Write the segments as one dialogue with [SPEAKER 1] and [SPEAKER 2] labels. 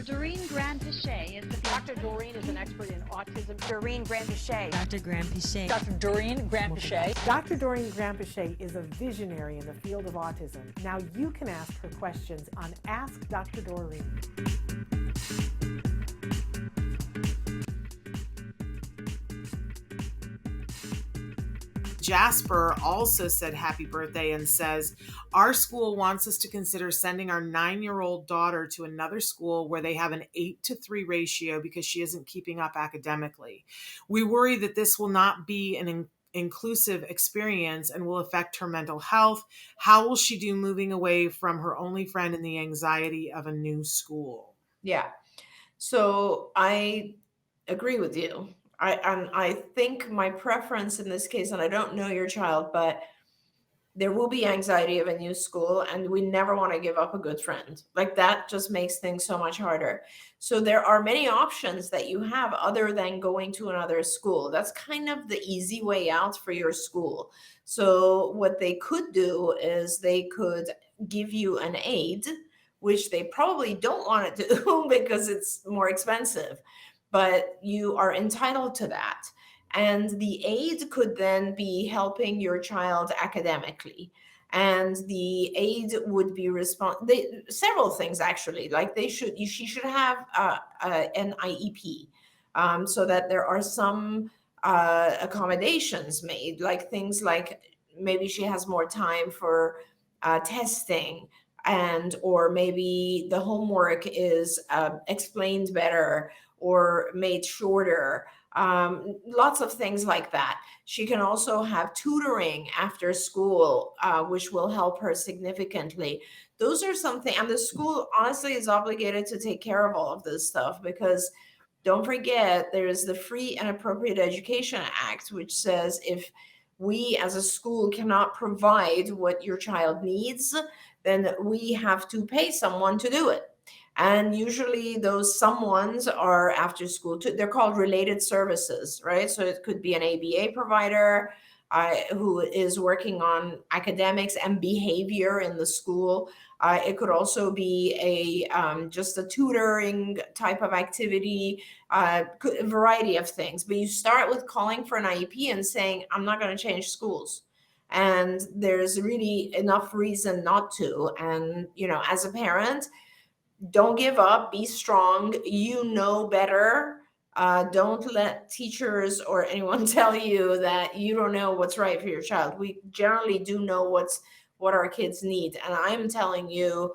[SPEAKER 1] Doreen Granpeesheh is the
[SPEAKER 2] Dr. Doreen is an expert in autism.
[SPEAKER 3] Doreen Granpeesheh.
[SPEAKER 4] Dr. Granpeesheh.
[SPEAKER 2] Dr. Doreen Granpeesheh.
[SPEAKER 5] Dr. Doreen Granpeesheh is a visionary in the field of autism. Now you can ask her questions on Ask Dr. Doreen.
[SPEAKER 6] Jasper also said happy birthday and says, our school wants us to consider sending our 9-year-old daughter to another school where they have an 8-to-3 ratio because she isn't keeping up academically. We worry that this will not be an inclusive experience and will affect her mental health. How will she do moving away from her only friend and the anxiety of a new school?
[SPEAKER 7] Yeah. So I agree with you. I think my preference in this case, and I don't know your child, but there will be anxiety of a new school, and we never want to give up a good friend. Like that just makes things so much harder. So there are many options that you have other than going to another school. That's kind of the easy way out for your school. So what they could do is they could give you an aid, which they probably don't want to do because it's more expensive, but you are entitled to that. And the aid could then be helping your child academically. And the aid would be several things actually, like she should have an IEP, so that there are some accommodations made, like things like maybe she has more time for testing, and or maybe the homework is explained better or made shorter. Lots of things like that. She can also have tutoring after school, which will help her significantly. Those are something, and the school honestly is obligated to take care of all of this stuff, because don't forget, there is the Free and Appropriate Education Act, which says if we as a school cannot provide what your child needs, then we have to pay someone to do it. And usually those someones are after school too. They're called related services, right? So it could be an ABA provider who is working on academics and behavior in the school. It could also be just a tutoring type of activity, a variety of things. But you start with calling for an IEP and saying, I'm not going to change schools. And there's really enough reason not to. And, as a parent, don't give up, be strong. You know better. Don't let teachers or anyone tell you that you don't know what's right for your child. We generally do know what our kids need. And I'm telling you,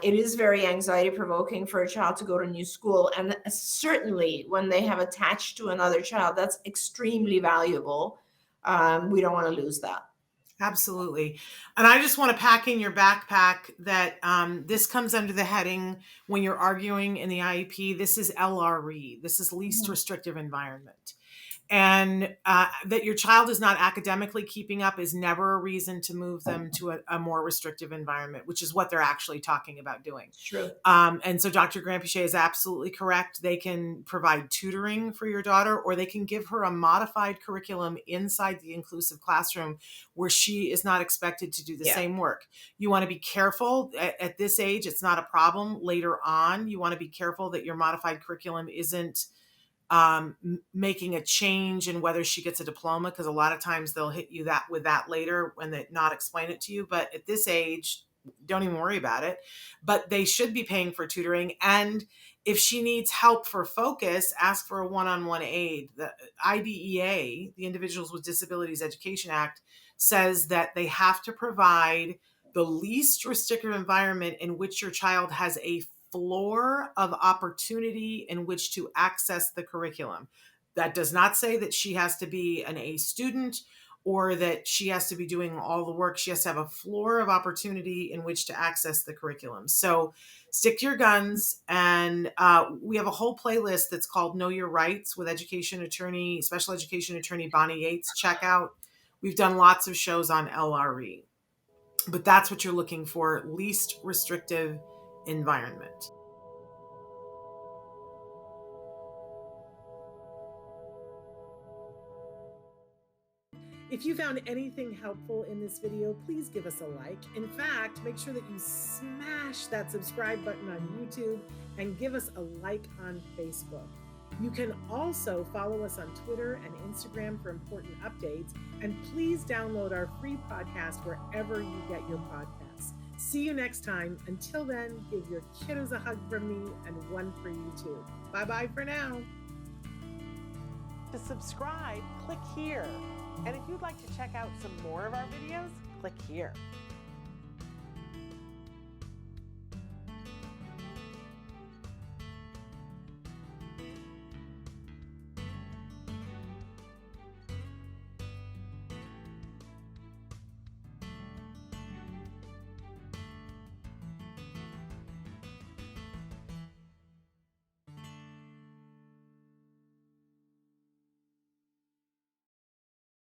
[SPEAKER 7] it is very anxiety provoking for a child to go to a new school. And certainly when they have attached to another child, that's extremely valuable. We don't want to lose that.
[SPEAKER 6] Absolutely. And I just want to pack in your backpack that this comes under the heading, when you're arguing in the IEP, this is LRE. This is least restrictive environment. And that your child is not academically keeping up is never a reason to move them to a more restrictive environment, which is what they're actually talking about doing.
[SPEAKER 7] True.
[SPEAKER 6] And so Dr. Granpeesheh is absolutely correct. They can provide tutoring for your daughter, or they can give her a modified curriculum inside the inclusive classroom where she is not expected to do the same work. You want to be careful at this age. It's not a problem. Later on, you want to be careful that your modified curriculum isn't making a change in whether she gets a diploma, because a lot of times they'll hit you with that later when they not explain it to you. But at this age, don't even worry about it. But they should be paying for tutoring. And if she needs help for focus, ask for a one-on-one aid. The IDEA, the Individuals with Disabilities Education Act, says that they have to provide the least restrictive environment in which your child has a floor of opportunity in which to access the curriculum. That does not say that she has to be an A student or that she has to be doing all the work. She has to have a floor of opportunity in which to access the curriculum. So stick to your guns. And we have a whole playlist that's called Know Your Rights with special education attorney Bonnie Yates. Check out. We've done lots of shows on LRE. But that's what you're looking for, least restrictive environment. If you found anything helpful in this video, please give us a like. In fact, make sure that you smash that subscribe button on YouTube and give us a like on Facebook. You can also follow us on Twitter and Instagram for important updates. And please download our free podcast wherever you get your podcasts. See you next time. Until then, give your kiddos a hug from me and one for you too. Bye-bye for now.
[SPEAKER 5] To subscribe, click here. And if you'd like to check out some more of our videos, click here.